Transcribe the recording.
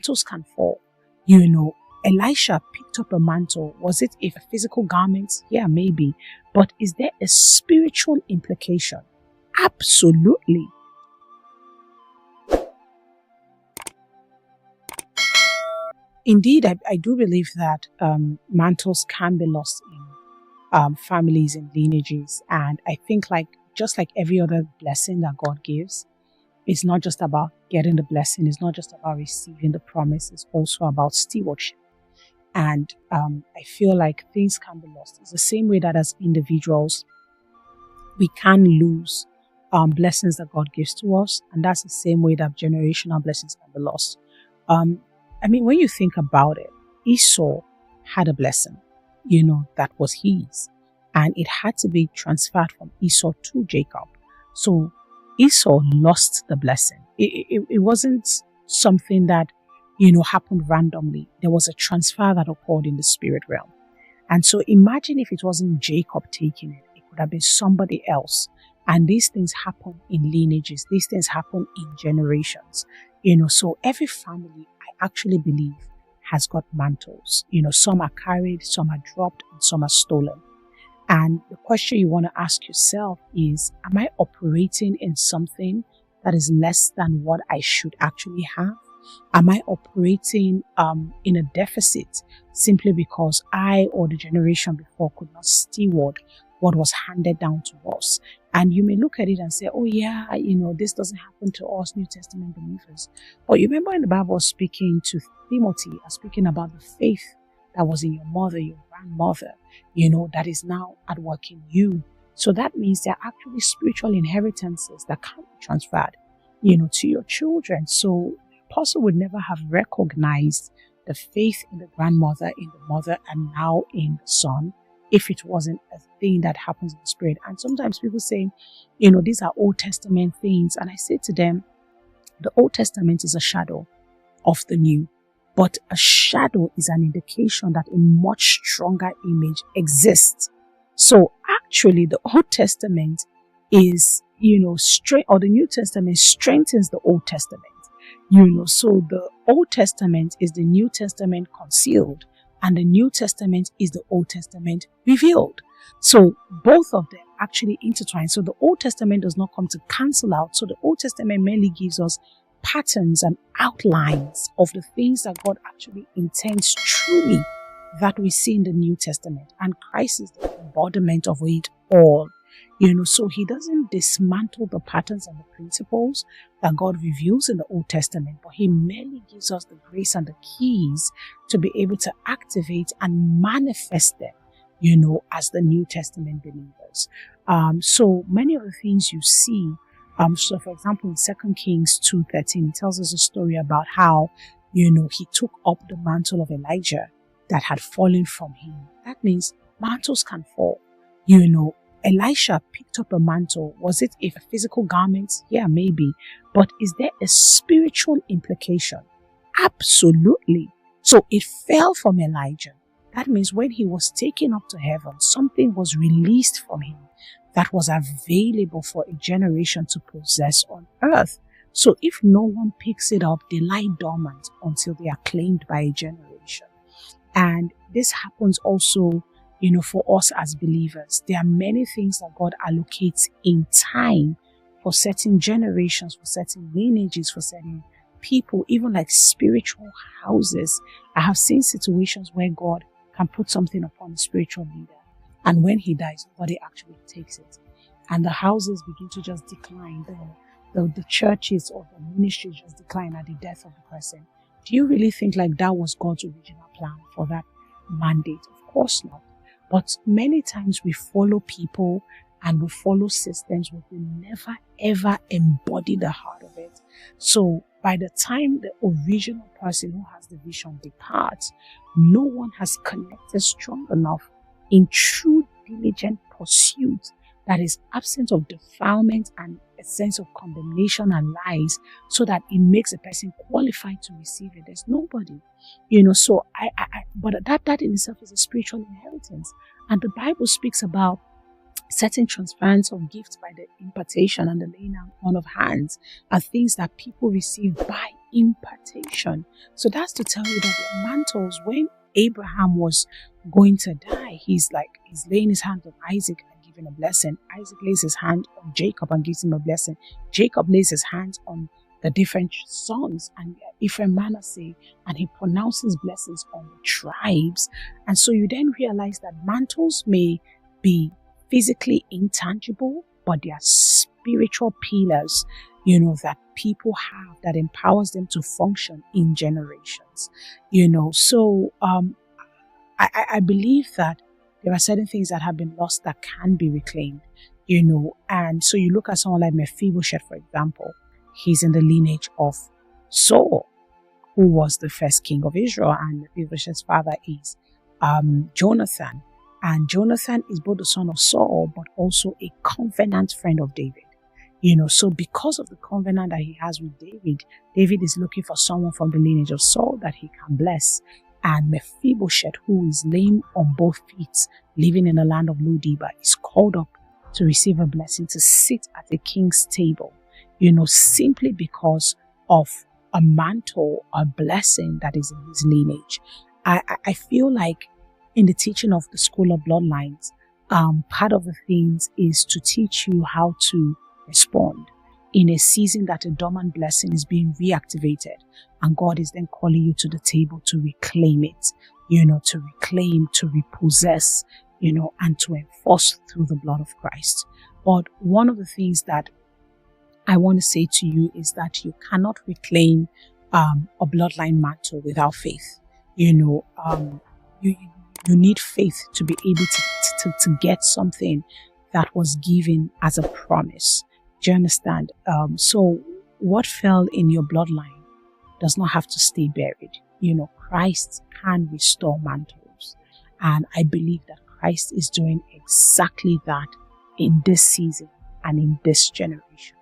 mantles can fall. You know, Elisha picked up a mantle. Was it a physical garment? Yeah, maybe. But is there a spiritual implication? Absolutely. Indeed, I do believe that mantles can be lost in families and lineages. And I think just like every other blessing that God gives, it's not just about getting the blessing. It's not just about receiving the promise. It's also about stewardship. And I feel like things can be lost. It's the same way that as individuals, we can lose blessings that God gives to us. And that's the same way that generational blessings can be lost. When you think about it, Esau had a blessing, that was his. And it had to be transferred from Esau to Jacob. So Esau lost the blessing. It wasn't something that, happened randomly. There was a transfer that occurred in the spirit realm. And so imagine if it wasn't Jacob taking it, it could have been somebody else. And these things happen in lineages. These things happen in generations. So every family, I actually believe, has got mantles. Some are carried, some are dropped, and some are stolen. And the question you want to ask yourself is, am I operating in something that is less than what I should actually have? Am I operating in a deficit simply because I or the generation before could not steward what was handed down to us? And you may look at it and say, oh yeah, this doesn't happen to us New Testament believers. But you remember in the Bible speaking to Timothy, speaking about the faith that was in your mother, your grandmother, that is now at work in you. So that means there are actually spiritual inheritances that can be transferred, to your children. So the apostle would never have recognized the faith in the grandmother, in the mother, and now in the son, if it wasn't a thing that happens in the spirit. And sometimes people say, these are Old Testament things. And I say to them, the Old Testament is a shadow of the new. But a shadow is an indication that a much stronger image exists. So actually the Old Testament is, or the New Testament strengthens the Old Testament. So the Old Testament is the New Testament concealed, and the New Testament is the Old Testament revealed. So both of them actually intertwine. So the Old Testament does not come to cancel out. So the Old Testament mainly gives us patterns and outlines of the things that God actually intends truly that we see in the New Testament. And Christ is the embodiment of it all. So he doesn't dismantle the patterns and the principles that God reveals in the Old Testament, but he merely gives us the grace and the keys to be able to activate and manifest them, as the New Testament believers. So many of the things you see, so for example, in 2 Kings 2:13, it tells us a story about how, he took up the mantle of Elijah that had fallen from him. That means mantles can fall. Elisha picked up a mantle. Was it a physical garment? Yeah, maybe. But is there a spiritual implication? Absolutely. So it fell from Elijah. That means when he was taken up to heaven, something was released from him that was available for a generation to possess on earth. So if no one picks it up, they lie dormant until they are claimed by a generation. And this happens also, for us as believers. There are many things that God allocates in time for certain generations, for certain lineages, for certain people, even like spiritual houses. I have seen situations where God can put something upon a spiritual leader, and when he dies, nobody actually takes it. And the houses begin to just decline. The churches or the ministries just decline at the death of the person. Do you really think like that was God's original plan for that mandate? Of course not. But many times we follow people and we follow systems, but we never ever embody the heart of it. So by the time the original person who has the vision departs, no one has connected strong enough in true diligent pursuit that is absent of defilement and a sense of condemnation and lies, so that it makes a person qualified to receive it. There's nobody, so but that in itself is a spiritual inheritance. And the Bible speaks about certain transference of gifts by the impartation and the laying on of hands are things that people receive by impartation. So that's to tell you that the mantles, when Abraham was going to die, he's laying his hand on Isaac and giving a blessing. Isaac lays his hand on Jacob and gives him a blessing. Jacob lays his hands on the different sons and Ephraim, Manasseh, and he pronounces blessings on the tribes. And so you then realize that mantles may be physically intangible, but they are spiritual pillars, that people have that empowers them to function in generations, So I believe that there are certain things that have been lost that can be reclaimed, and so you look at someone like Mephibosheth, for example. He's in the lineage of Saul, who was the first king of Israel, and Mephibosheth's father is Jonathan. And Jonathan is both the son of Saul, but also a covenant friend of David. So because of the covenant that he has with David, David is looking for someone from the lineage of Saul that he can bless. And Mephibosheth, who is lame on both feet, living in the land of Lo-debar, is called up to receive a blessing to sit at the king's table, simply because of a mantle, a blessing that is in his lineage. I feel like in the teaching of the School of Bloodlines, part of the things is to teach you how to respond in a season that a dormant blessing is being reactivated, and God is then calling you to the table to reclaim it, to reclaim, to repossess, and to enforce through the blood of Christ. But one of the things that I want to say to you is that you cannot reclaim a bloodline mantle without faith. You need faith to be able to get something that was given as a promise. Do you understand? So what fell in your bloodline does not have to stay buried. Christ can restore mantles. And I believe that Christ is doing exactly that in this season and in this generation.